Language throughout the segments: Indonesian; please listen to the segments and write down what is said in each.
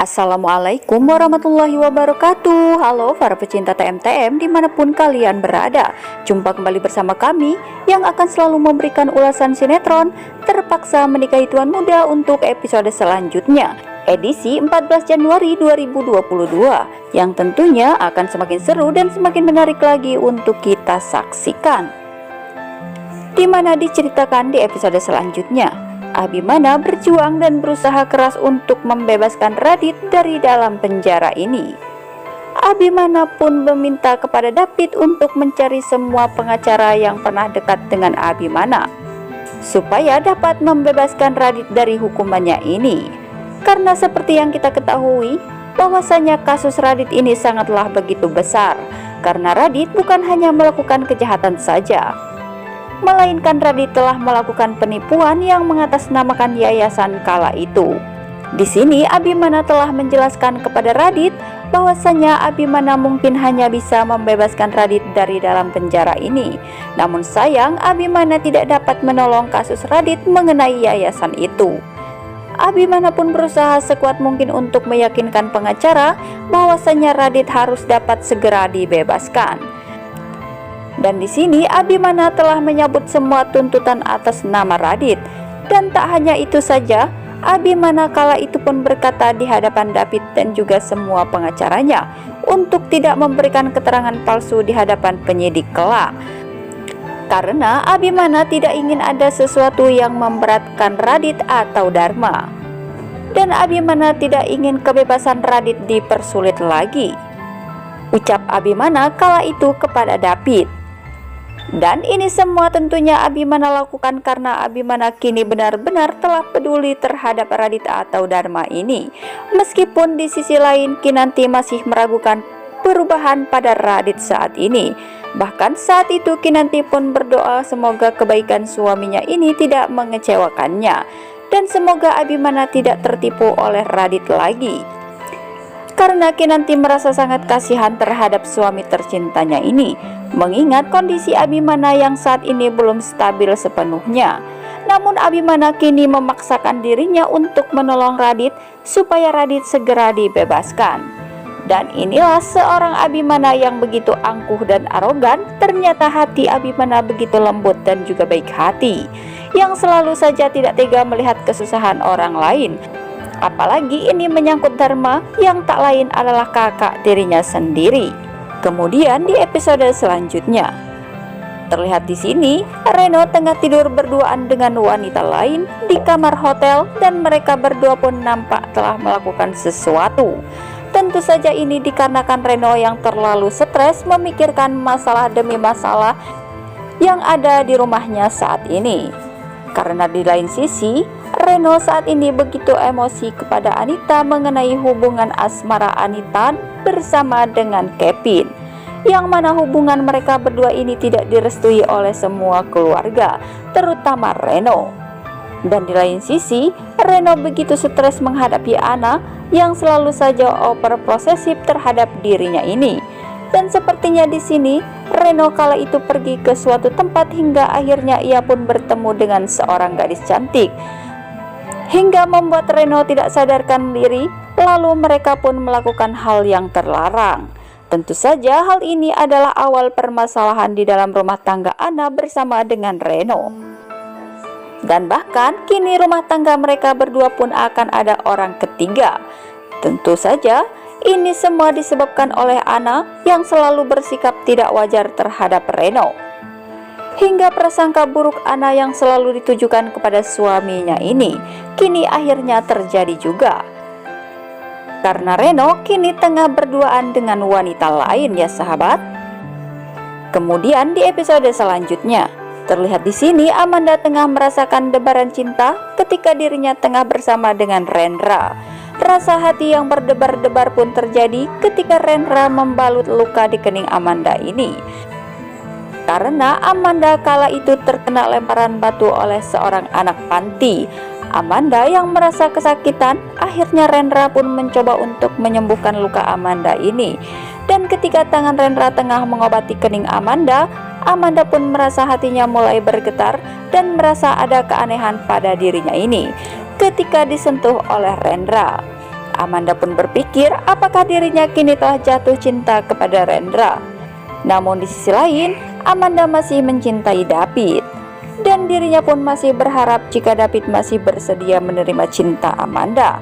Assalamualaikum warahmatullahi wabarakatuh. Halo para pecinta TMTM dimanapun kalian berada. Jumpa kembali bersama kami yang akan selalu memberikan ulasan sinetron Terpaksa Menikahi Tuan Muda untuk episode selanjutnya, edisi 14 Januari 2022, yang tentunya akan semakin seru dan semakin menarik lagi untuk kita saksikan. Di mana diceritakan di episode selanjutnya, Abimana berjuang dan berusaha keras untuk membebaskan Radit dari dalam penjara ini. Abimana pun meminta kepada David untuk mencari semua pengacara yang pernah dekat dengan Abimana, supaya dapat membebaskan Radit dari hukumannya ini. Karena seperti yang kita ketahui, bahwasanya kasus Radit ini sangatlah begitu besar, karena Radit bukan hanya melakukan kejahatan saja, melainkan Radit telah melakukan penipuan yang mengatasnamakan yayasan kala itu. Di sini Abimana telah menjelaskan kepada Radit bahwasanya Abimana mungkin hanya bisa membebaskan Radit dari dalam penjara ini. Namun sayang, Abimana tidak dapat menolong kasus Radit mengenai yayasan itu. Abimana pun berusaha sekuat mungkin untuk meyakinkan pengacara bahwasanya Radit harus dapat segera dibebaskan. Dan di sini Abimana telah menyambut semua tuntutan atas nama Radit. Dan tak hanya itu saja, Abimana kala itu pun berkata di hadapan David dan juga semua pengacaranya untuk tidak memberikan keterangan palsu di hadapan penyidik kelak. Karena Abimana tidak ingin ada sesuatu yang memberatkan Radit atau Dharma. Dan Abimana tidak ingin kebebasan Radit dipersulit lagi, ucap Abimana kala itu kepada David. Dan ini semua tentunya Abimana lakukan karena Abimana kini benar-benar telah peduli terhadap Radit atau Dharma ini. Meskipun di sisi lain Kinanti masih meragukan perubahan pada Radit saat ini. Bahkan saat itu Kinanti pun berdoa semoga kebaikan suaminya ini tidak mengecewakannya, dan semoga Abimana tidak tertipu oleh Radit lagi. Karena Kinanti merasa sangat kasihan terhadap suami tercintanya ini, mengingat kondisi Abimana yang saat ini belum stabil sepenuhnya. Namun Abimana kini memaksakan dirinya untuk menolong Radit supaya Radit segera dibebaskan. Dan inilah seorang Abimana yang begitu angkuh dan arogan. Ternyata hati Abimana begitu lembut dan juga baik hati, yang selalu saja tidak tega melihat kesusahan orang lain. Apalagi ini menyangkut Dharma yang tak lain adalah kakak dirinya sendiri. Kemudian di episode selanjutnya, terlihat di sini Reno tengah tidur berduaan dengan wanita lain di kamar hotel, dan mereka berdua pun nampak telah melakukan sesuatu. Tentu saja ini dikarenakan Reno yang terlalu stres memikirkan masalah demi masalah yang ada di rumahnya saat ini. Karena di lain sisi, Reno saat ini begitu emosi kepada Anita mengenai hubungan asmara Anita bersama dengan Kevin, yang mana hubungan mereka berdua ini tidak direstui oleh semua keluarga, terutama Reno. Dan di lain sisi, Reno begitu stres menghadapi Ana yang selalu saja overprosesif terhadap dirinya ini. Dan sepertinya di sini Reno kala itu pergi ke suatu tempat hingga akhirnya ia pun bertemu dengan seorang gadis cantik, hingga membuat Reno tidak sadarkan diri, lalu mereka pun melakukan hal yang terlarang. Tentu saja hal ini adalah awal permasalahan di dalam rumah tangga Ana bersama dengan Reno. Dan bahkan kini rumah tangga mereka berdua pun akan ada orang ketiga. Tentu saja ini semua disebabkan oleh Ana yang selalu bersikap tidak wajar terhadap Reno. Hingga prasangka buruk Ana yang selalu ditujukan kepada suaminya ini kini akhirnya terjadi juga. Karena Reno kini tengah berduaan dengan wanita lain ya sahabat. Kemudian di episode selanjutnya, terlihat di sini Amanda tengah merasakan debaran cinta ketika dirinya tengah bersama dengan Rendra. Rasa hati yang berdebar-debar pun terjadi ketika Rendra membalut luka di kening Amanda ini. Karena Amanda kala itu terkena lemparan batu oleh seorang anak panti. Amanda yang merasa kesakitan, akhirnya Rendra pun mencoba untuk menyembuhkan luka Amanda ini. Dan ketika tangan Rendra tengah mengobati kening Amanda, Amanda pun merasa hatinya mulai bergetar dan merasa ada keanehan pada dirinya ini ketika disentuh oleh Rendra. Amanda pun berpikir apakah dirinya kini telah jatuh cinta kepada Rendra. Namun di sisi lain, Amanda masih mencintai David. Dan dirinya pun masih berharap jika David masih bersedia menerima cinta Amanda.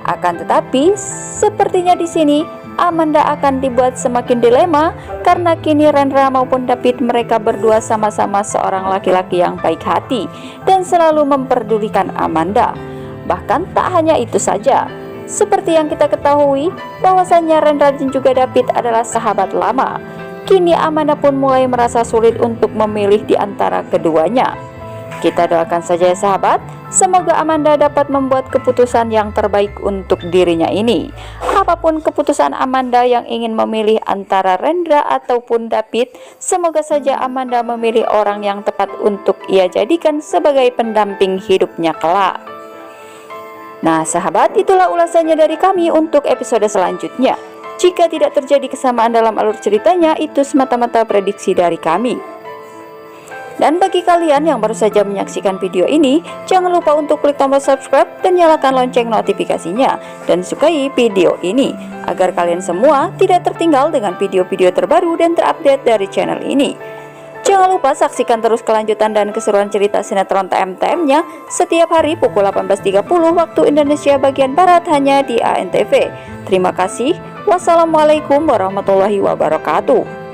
Akan tetapi, sepertinya di sini Amanda akan dibuat semakin dilema karena kini Rendra maupun David mereka berdua sama-sama seorang laki-laki yang baik hati dan selalu memperdulikan Amanda. Bahkan tak hanya itu saja, seperti yang kita ketahui bahwasannya Rendra dan juga David adalah sahabat lama. Kini Amanda pun mulai merasa sulit untuk memilih di antara keduanya. Kita doakan saja ya sahabat, semoga Amanda dapat membuat keputusan yang terbaik untuk dirinya ini. Apapun keputusan Amanda yang ingin memilih antara Rendra ataupun David, semoga saja Amanda memilih orang yang tepat untuk ia jadikan sebagai pendamping hidupnya kelak. Nah sahabat, itulah ulasannya dari kami untuk episode selanjutnya. Jika tidak terjadi kesamaan dalam alur ceritanya, itu semata-mata prediksi dari kami. Dan bagi kalian yang baru saja menyaksikan video ini, jangan lupa untuk klik tombol subscribe dan nyalakan lonceng notifikasinya. Dan sukai video ini, agar kalian semua tidak tertinggal dengan video-video terbaru dan terupdate dari channel ini. Jangan lupa saksikan terus kelanjutan dan keseruan cerita sinetron TM-TM-nya setiap hari pukul 18.30 waktu Indonesia bagian Barat hanya di ANTV. Terima kasih. Wassalamualaikum warahmatullahi wabarakatuh.